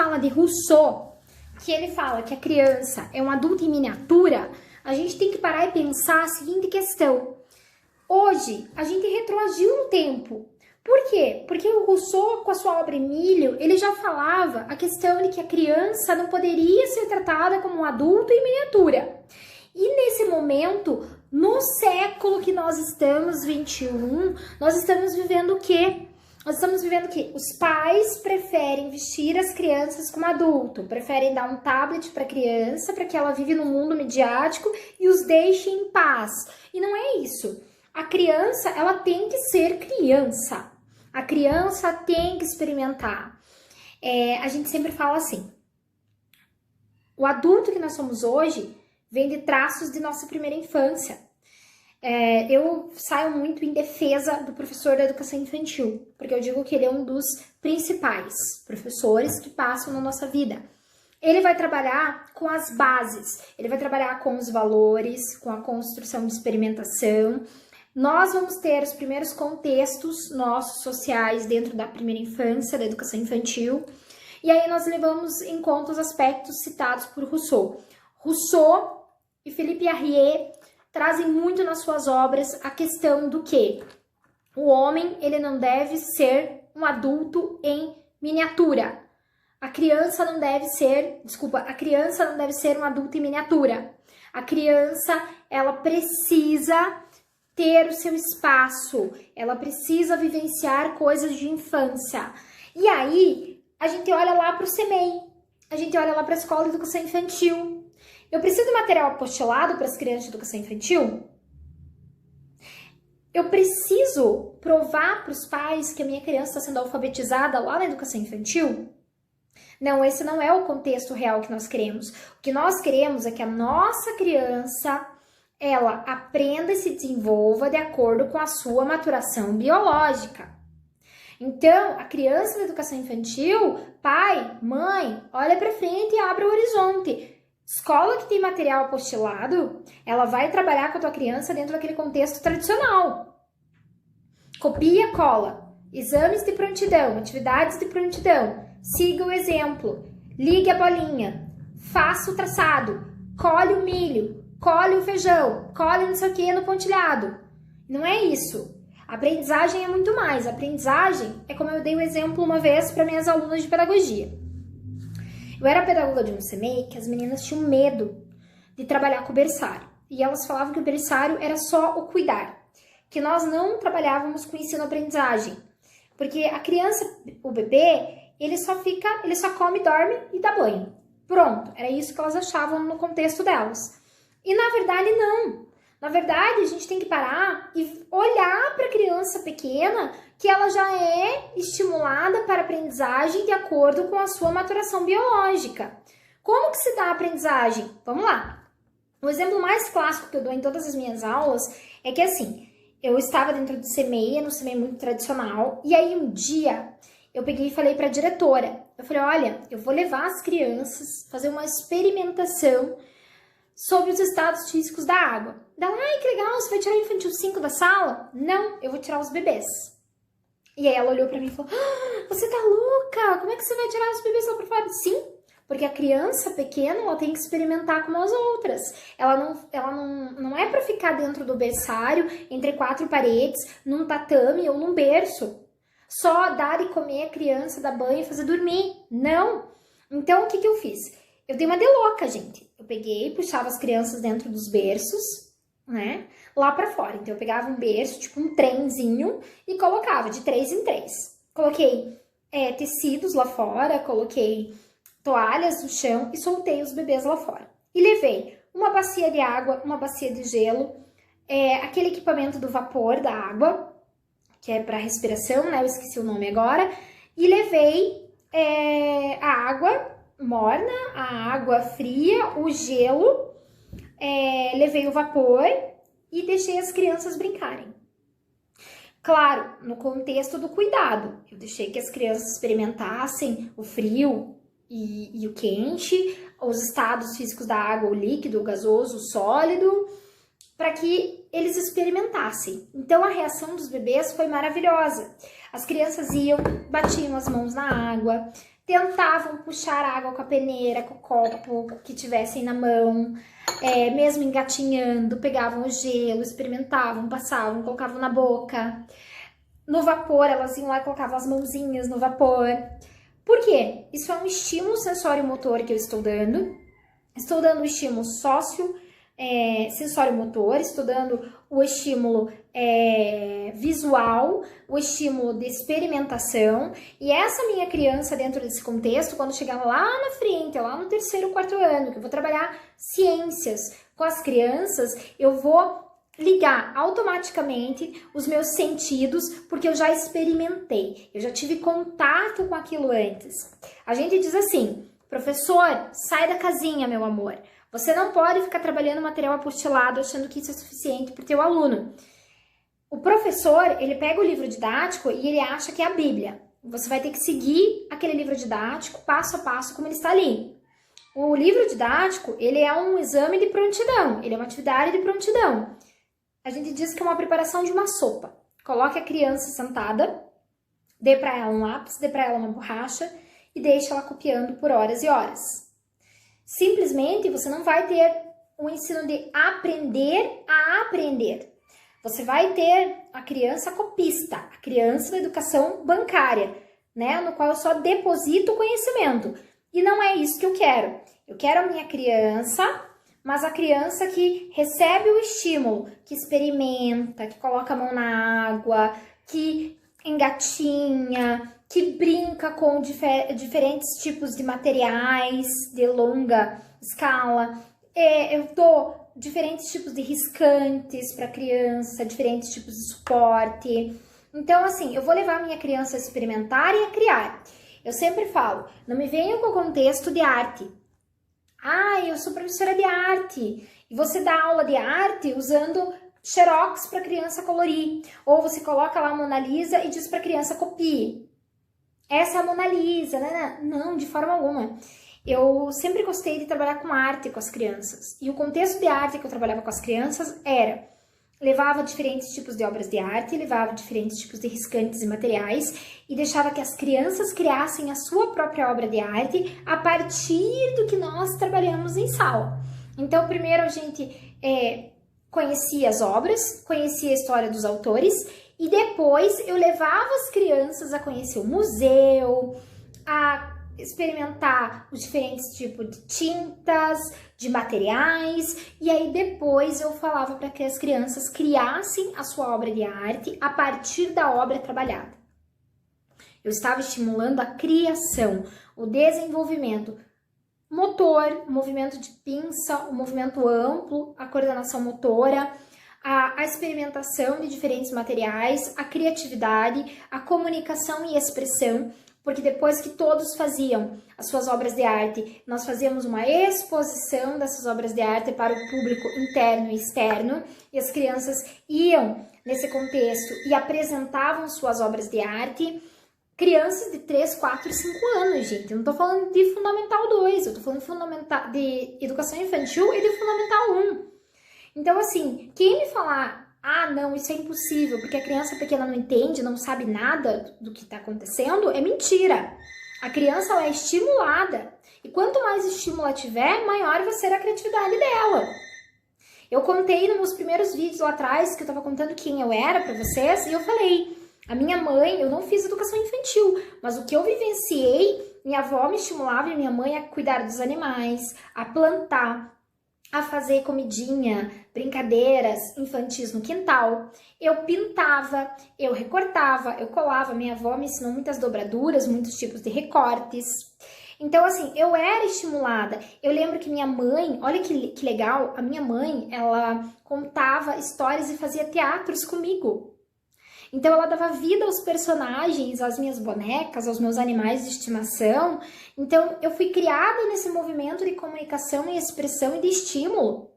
fala de Rousseau, que ele fala que a criança é um adulto em miniatura, a gente tem que parar e pensar a seguinte questão. Hoje, a gente retroagiu no tempo. Por quê? Porque o Rousseau, com a sua obra Emílio, ele já falava a questão de que a criança não poderia ser tratada como um adulto em miniatura. E nesse momento, no século que nós estamos, 21, nós estamos vivendo o quê? Nós estamos vivendo que os pais preferem vestir as crianças como adulto, preferem dar um tablet para a criança para que ela vive no mundo midiático e os deixe em paz. E não é isso. A criança, ela tem que ser criança. A criança tem que experimentar. A gente sempre fala assim, o adulto que nós somos hoje vem de traços de nossa primeira infância. Eu saio muito em defesa do professor da educação infantil, porque eu digo que ele é um dos principais professores que passam na nossa vida. Ele vai trabalhar com as bases, ele vai trabalhar com os valores, com a construção de experimentação. Nós vamos ter os primeiros contextos nossos sociais dentro da primeira infância, da educação infantil, e aí nós levamos em conta os aspectos citados por Rousseau. Rousseau e Philippe Arrier trazem muito nas suas obras a questão do que o homem, ele não deve ser um adulto em miniatura. A criança não deve ser um adulto em miniatura. A criança, ela precisa ter o seu espaço, ela precisa vivenciar coisas de infância. E aí, a gente olha lá para o CEMEI, a gente olha lá para a Escola de Educação Infantil. Eu preciso de material apostilado para as crianças de educação infantil? Eu preciso provar para os pais que a minha criança está sendo alfabetizada lá na educação infantil? Não, esse não é o contexto real que nós queremos. O que nós queremos é que a nossa criança, ela aprenda e se desenvolva de acordo com a sua maturação biológica. Então, a criança da educação infantil, pai, mãe, olha para frente e abre o horizonte. Escola que tem material apostilado, ela vai trabalhar com a tua criança dentro daquele contexto tradicional. Copia, cola, exames de prontidão, atividades de prontidão, siga o exemplo, ligue a bolinha, faça o traçado, colhe o milho, colhe o feijão, colhe não sei o que no pontilhado. Não é isso. A aprendizagem é muito mais. A aprendizagem é como eu dei o exemplo uma vez para minhas alunas de pedagogia. Eu era pedagoga de um CEMEI que as meninas tinham medo de trabalhar com o berçário. E elas falavam que o berçário era só o cuidar. Que nós não trabalhávamos com ensino-aprendizagem. Porque a criança, o bebê, ele só come, dorme e dá banho. Pronto, era isso que elas achavam no contexto delas. E na verdade não. Na verdade, a gente tem que parar e olhar para a criança pequena que ela já é estimulada para a aprendizagem de acordo com a sua maturação biológica. Como que se dá a aprendizagem? Vamos lá. O exemplo mais clássico que eu dou em todas as minhas aulas é que assim, eu estava dentro do CEMEI, no CEMEI muito tradicional, e aí um dia eu peguei e falei para a diretora, eu falei, olha, eu vou levar as crianças, fazer uma experimentação sobre os estados físicos da água. Dela, ai, que legal, você vai tirar o infantil 5 da sala? Não, eu vou tirar os bebês. E aí ela olhou pra mim e falou, você tá louca? Como é que você vai tirar os bebês lá pra fora? Sim, porque a criança pequena, ela tem que experimentar como as outras. Ela não é pra ficar dentro do berçário, entre 4 paredes, num tatame ou num berço. Só dar e comer a criança, dar banho e fazer dormir. Não. Então, o que eu fiz? Eu dei uma de louca, gente. Eu peguei, puxava as crianças dentro dos berços, né, lá pra fora. Então, eu pegava um berço, tipo um trenzinho, e colocava de 3 em 3. Coloquei tecidos lá fora, coloquei toalhas no chão e soltei os bebês lá fora. E levei uma bacia de água, uma bacia de gelo, aquele equipamento do vapor da água, que é para respiração, né, eu esqueci o nome agora, e levei a água morna, a água fria, o gelo, levei o vapor e deixei as crianças brincarem. Claro, no contexto do cuidado, eu deixei que as crianças experimentassem o frio e o quente, os estados físicos da água, o líquido, o gasoso, o sólido, para que eles experimentassem. Então a reação dos bebês foi maravilhosa. As crianças iam, batiam as mãos na água, tentavam puxar água com a peneira, com o copo que tivessem na mão, mesmo engatinhando, pegavam o gelo, experimentavam, passavam, colocavam na boca. No vapor, elas iam lá e colocavam as mãozinhas no vapor. Por quê? Isso é um estímulo sensório-motor que eu estou dando. Estou dando o estímulo sensório-motor, estou dando o estímulo visual, o estímulo de experimentação. E essa minha criança, dentro desse contexto, quando chegar lá na frente, lá no 3º, 4º ano, que eu vou trabalhar ciências com as crianças, eu vou ligar automaticamente os meus sentidos, porque eu já experimentei, eu já tive contato com aquilo antes. A gente diz assim: professor, sai da casinha, meu amor. Você não pode ficar trabalhando material apostilado achando que isso é suficiente para o teu aluno. O professor, ele pega o livro didático e ele acha que é a Bíblia. Você vai ter que seguir aquele livro didático passo a passo como ele está ali. O livro didático, ele é um exame de prontidão, ele é uma atividade de prontidão. A gente diz que é uma preparação de uma sopa. Coloque a criança sentada, dê para ela um lápis, dê para ela uma borracha e deixe ela copiando por horas e horas. Simplesmente você não vai ter um ensino de aprender a aprender. Você vai ter a criança copista, a criança da educação bancária, né, no qual eu só deposito o conhecimento. E não é isso que eu quero. Eu quero a minha criança, mas a criança que recebe o estímulo, que experimenta, que coloca a mão na água, que engatinha, que brinca com diferentes tipos de materiais de longa escala. Eu dou diferentes tipos de riscantes para a criança, diferentes tipos de suporte. Então, assim, eu vou levar a minha criança a experimentar e a criar. Eu sempre falo, não me venham com o contexto de arte. Ah, eu sou professora de arte. E você dá aula de arte usando xerox para a criança colorir. Ou você coloca lá a Mona Lisa e diz para a criança copie. Essa é a Mona Lisa, né? Não, de forma alguma. Eu sempre gostei de trabalhar com arte com as crianças. E o contexto de arte que eu trabalhava com as crianças era: levava diferentes tipos de obras de arte, levava diferentes tipos de riscantes e materiais e deixava que as crianças criassem a sua própria obra de arte a partir do que nós trabalhamos em sala. Então, primeiro a gente conhecia as obras, conhecia a história dos autores e depois eu levava as crianças a conhecer o museu, a experimentar os diferentes tipos de tintas, de materiais, e aí depois eu falava para que as crianças criassem a sua obra de arte a partir da obra trabalhada. Eu estava estimulando a criação, o desenvolvimento motor, o movimento de pinça, o movimento amplo, a coordenação motora, a experimentação de diferentes materiais, a criatividade, a comunicação e expressão, porque depois que todos faziam as suas obras de arte, nós fazíamos uma exposição dessas obras de arte para o público interno e externo, e as crianças iam nesse contexto e apresentavam suas obras de arte. Crianças de 3, 4, 5 anos, gente. Eu não tô falando de Fundamental 2, eu tô falando de educação infantil e de Fundamental 1. Então, assim, quem me falar: ah, não, isso é impossível, porque a criança pequena não entende, não sabe nada do que está acontecendo, é mentira. A criança, ela é estimulada. E quanto mais estímulo ela tiver, maior vai ser a criatividade dela. Eu contei nos meus primeiros vídeos lá atrás, que eu estava contando quem eu era para vocês, e eu falei: a minha mãe, eu não fiz educação infantil, mas o que eu vivenciei, minha avó me estimulava e minha mãe a cuidar dos animais, a plantar, a fazer comidinha, brincadeiras infantis no quintal. Eu pintava, eu recortava, eu colava. Minha avó me ensinou muitas dobraduras, muitos tipos de recortes. Então, assim, eu era estimulada. Eu lembro que minha mãe, olha que legal, a minha mãe, ela contava histórias e fazia teatros comigo. Então, ela dava vida aos personagens, às minhas bonecas, aos meus animais de estimação. Então, eu fui criada nesse movimento de comunicação e expressão e de estímulo.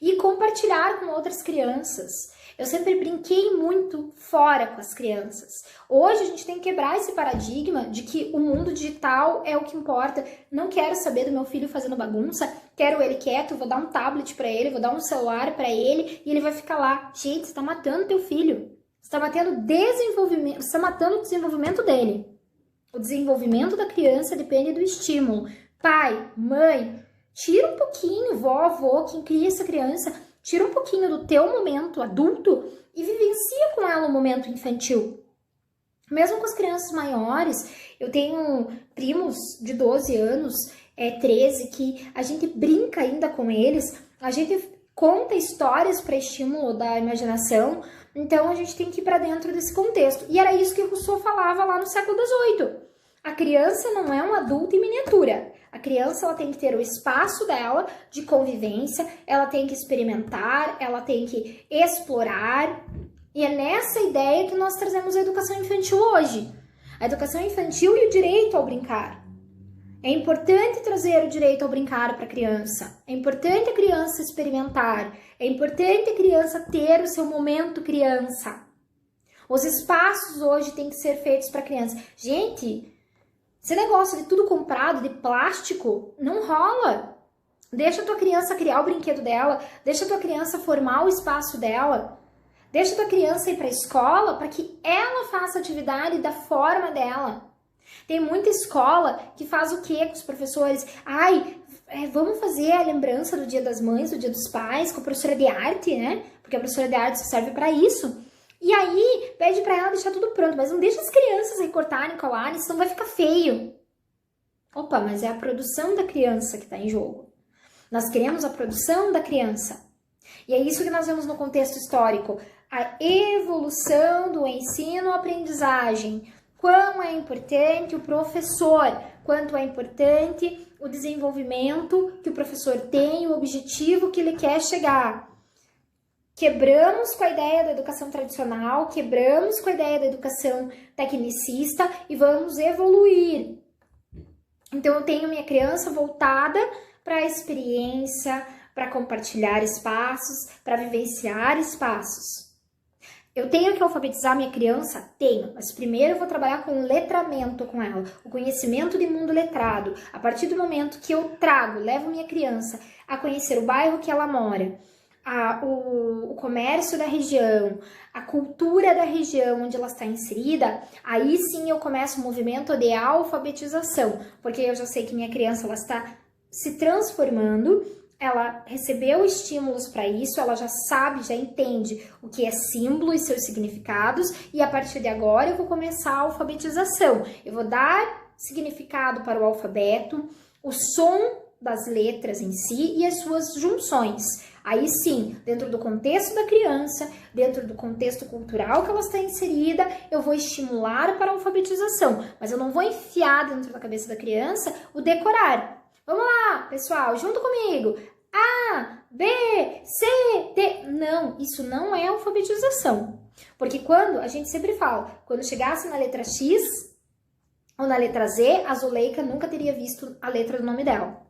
E compartilhar com outras crianças. Eu sempre brinquei muito fora com as crianças. Hoje, a gente tem que quebrar esse paradigma de que o mundo digital é o que importa. Não quero saber do meu filho fazendo bagunça. Quero ele quieto, vou dar um tablet para ele, vou dar um celular para ele e ele vai ficar lá. Gente, você tá matando teu filho. Você está matando o desenvolvimento dele. O desenvolvimento da criança depende do estímulo. Pai, mãe, tira um pouquinho, vó, avô, quem cria essa criança, tira um pouquinho do teu momento adulto e vivencia com ela o momento infantil. Mesmo com as crianças maiores, eu tenho primos de 12 anos, 13, que a gente brinca ainda com eles, a gente conta histórias para estímulo da imaginação, então a gente tem que ir para dentro desse contexto. E era isso que Rousseau falava lá no século XVIII. A criança não é um adulto em miniatura. A criança ela tem que ter o espaço dela de convivência, ela tem que experimentar, ela tem que explorar. E é nessa ideia que nós trazemos a educação infantil hoje. A educação infantil e o direito ao brincar. É importante trazer o direito ao brincar para a criança. É importante a criança experimentar. É importante a criança ter o seu momento criança. Os espaços hoje têm que ser feitos para a criança. Gente, esse negócio de tudo comprado, de plástico, não rola. Deixa a tua criança criar o brinquedo dela. Deixa a tua criança formar o espaço dela. Deixa a tua criança ir para a escola para que ela faça a atividade da forma dela. Tem muita escola que faz o quê com os professores? Vamos fazer a lembrança do Dia das Mães, do Dia dos Pais, com a professora de arte, né? Porque a professora de arte só serve para isso. E aí, pede para ela deixar tudo pronto, mas não deixa as crianças recortarem, colarem, senão vai ficar feio. Opa, mas é a produção da criança que está em jogo. Nós queremos a produção da criança. E é isso que nós vemos no contexto histórico. A evolução do ensino-aprendizagem. Quão é importante o professor, quanto é importante o desenvolvimento que o professor tem, o objetivo que ele quer chegar. Quebramos com a ideia da educação tradicional, quebramos com a ideia da educação tecnicista e vamos evoluir. Então eu tenho minha criança voltada para a experiência, para compartilhar espaços, para vivenciar espaços. Eu tenho que alfabetizar minha criança? Tenho, mas primeiro eu vou trabalhar com o letramento com ela, o conhecimento de mundo letrado. A partir do momento que eu levo minha criança a conhecer o bairro que ela mora, o comércio da região, a cultura da região onde ela está inserida, aí sim eu começo o movimento de alfabetização, porque eu já sei que minha criança ela está se transformando, ela recebeu estímulos para isso, ela já sabe, já entende o que é símbolo e seus significados, e a partir de agora eu vou começar a alfabetização. Eu vou dar significado para o alfabeto, o som das letras em si e as suas junções. Aí sim, dentro do contexto da criança, dentro do contexto cultural que ela está inserida, eu vou estimular para a alfabetização, mas eu não vou enfiar dentro da cabeça da criança o decorar. Vamos lá, pessoal, junto comigo. A, B, C, D. Não, isso não é alfabetização. Porque quando, a gente sempre fala, quando chegasse na letra X ou na letra Z, a Zuleika nunca teria visto a letra do nome dela.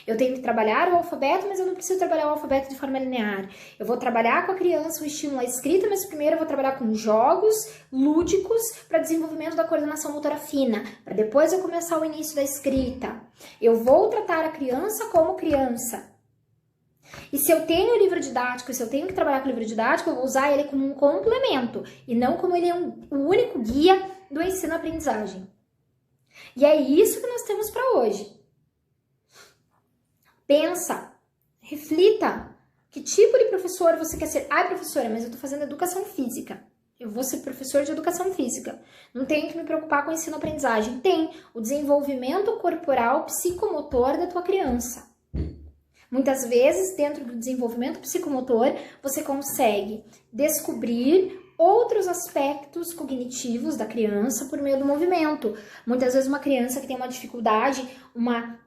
Eu tenho que trabalhar o alfabeto, mas eu não preciso trabalhar o alfabeto de forma linear. Eu vou trabalhar com a criança o estímulo à escrita, mas primeiro eu vou trabalhar com jogos lúdicos para desenvolvimento da coordenação motora fina, para depois eu começar o início da escrita. Eu vou tratar a criança como criança. E se eu tenho o livro didático, se eu tenho que trabalhar com o livro didático, eu vou usar ele como um complemento e não como ele é o único guia do ensino-aprendizagem. E é isso que nós temos para hoje. Pensa, reflita, que tipo de professor você quer ser? Professora, mas eu tô fazendo educação física. Eu vou ser professor de educação física. Não tenho que me preocupar com ensino-aprendizagem. Tem o desenvolvimento corporal psicomotor da tua criança. Muitas vezes, dentro do desenvolvimento psicomotor, você consegue descobrir outros aspectos cognitivos da criança por meio do movimento. Muitas vezes uma criança que tem uma dificuldade, uma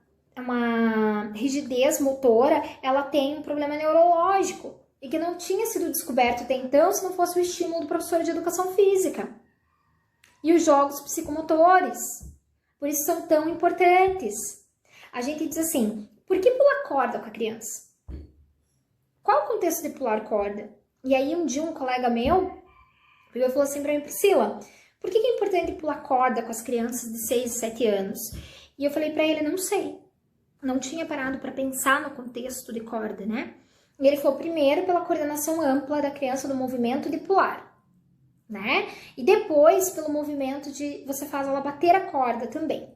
rigidez motora, ela tem um problema neurológico e que não tinha sido descoberto até então se não fosse o estímulo do professor de educação física. E os jogos psicomotores, por isso são tão importantes. A gente diz assim, por que pular corda com a criança? Qual o contexto de pular corda? E aí um dia um colega meu falou assim pra mim, Priscila, por que é importante pular corda com as crianças de 6 e 7 anos? E eu falei pra ele, não sei. Não tinha parado para pensar no contexto de corda, né? E ele falou, primeiro, pela coordenação ampla da criança no movimento de pular. né? E depois, pelo movimento de você faz ela bater a corda também.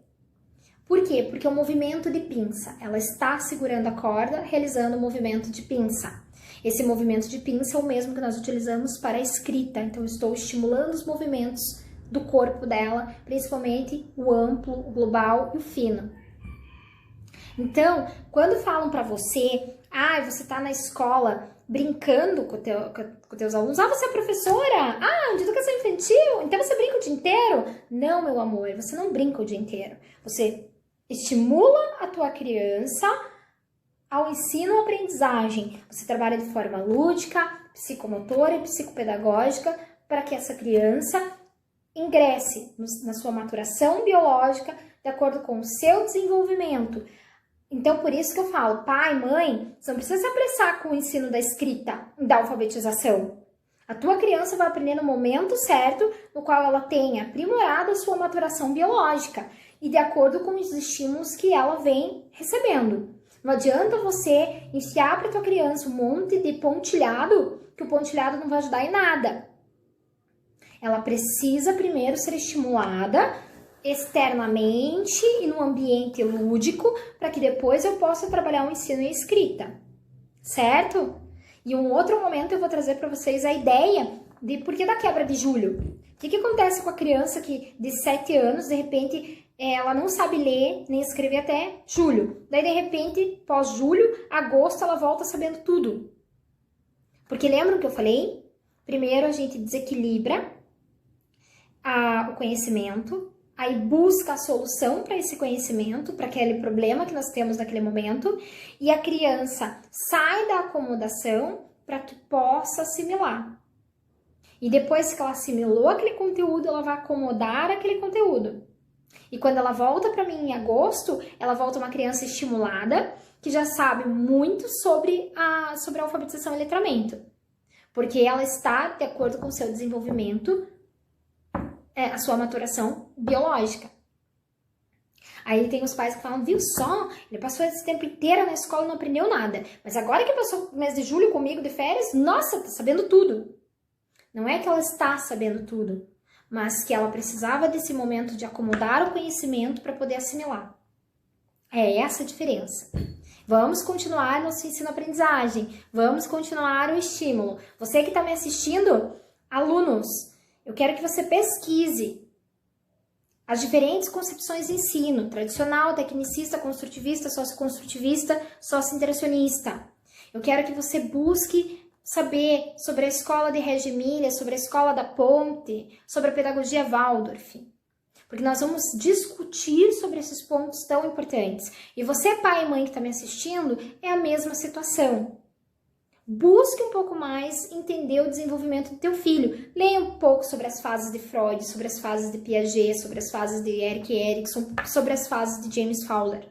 Por quê? Porque é um movimento de pinça. Ela está segurando a corda, realizando o movimento de pinça. Esse movimento de pinça é o mesmo que nós utilizamos para a escrita. Então, eu estou estimulando os movimentos do corpo dela, principalmente o amplo, o global e o fino. Então, quando falam para você, você está na escola brincando com teus alunos, você é professora, de educação infantil, então você brinca o dia inteiro? Não, meu amor, você não brinca o dia inteiro. Você estimula a tua criança ao ensino e aprendizagem. Você trabalha de forma lúdica, psicomotora e psicopedagógica para que essa criança ingresse na sua maturação biológica de acordo com o seu desenvolvimento. Então, por isso que eu falo, pai, mãe, você não precisa se apressar com o ensino da escrita e da alfabetização. A tua criança vai aprender no momento certo, no qual ela tenha aprimorado a sua maturação biológica e de acordo com os estímulos que ela vem recebendo. Não adianta você enfiar para tua criança um monte de pontilhado, que o pontilhado não vai ajudar em nada. Ela precisa primeiro ser estimulada externamente e no ambiente lúdico, para que depois eu possa trabalhar o ensino e a escrita, certo? E um outro momento eu vou trazer para vocês a ideia de por que da quebra de julho. O que acontece com a criança que de 7 anos, de repente, ela não sabe ler nem escrever até julho. Daí, de repente, pós-julho, agosto, ela volta sabendo tudo. Porque lembram que eu falei? Primeiro a gente desequilibra o conhecimento, aí busca a solução para esse conhecimento, para aquele problema que nós temos naquele momento, e a criança sai da acomodação para que possa assimilar. E depois que ela assimilou aquele conteúdo, ela vai acomodar aquele conteúdo. E quando ela volta para mim em agosto, ela volta uma criança estimulada, que já sabe muito sobre a alfabetização e letramento. Porque ela está de acordo com o seu desenvolvimento, a sua maturação biológica. Aí tem os pais que falam, viu só, ele passou esse tempo inteiro na escola e não aprendeu nada. Mas agora que passou o mês de julho comigo de férias, nossa, tá sabendo tudo. Não é que ela está sabendo tudo, mas que ela precisava desse momento de acomodar o conhecimento para poder assimilar. É essa a diferença. Vamos continuar nosso ensino-aprendizagem, vamos continuar o estímulo. Você que está me assistindo, alunos, eu quero que você pesquise as diferentes concepções de ensino, tradicional, tecnicista, construtivista, socioconstrutivista, socio-interacionista. Eu quero que você busque saber sobre a escola de Reggio Emília, sobre a escola da Ponte, sobre a pedagogia Waldorf. Porque nós vamos discutir sobre esses pontos tão importantes. E você, pai e mãe que está me assistindo, é a mesma situação. Busque um pouco mais entender o desenvolvimento do teu filho. Leia um pouco sobre as fases de Freud, sobre as fases de Piaget, sobre as fases de Erik Erikson, sobre as fases de James Fowler.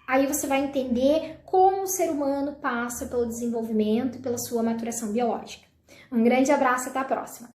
Aí você vai entender como o ser humano passa pelo desenvolvimento e pela sua maturação biológica. Um grande abraço e até a próxima!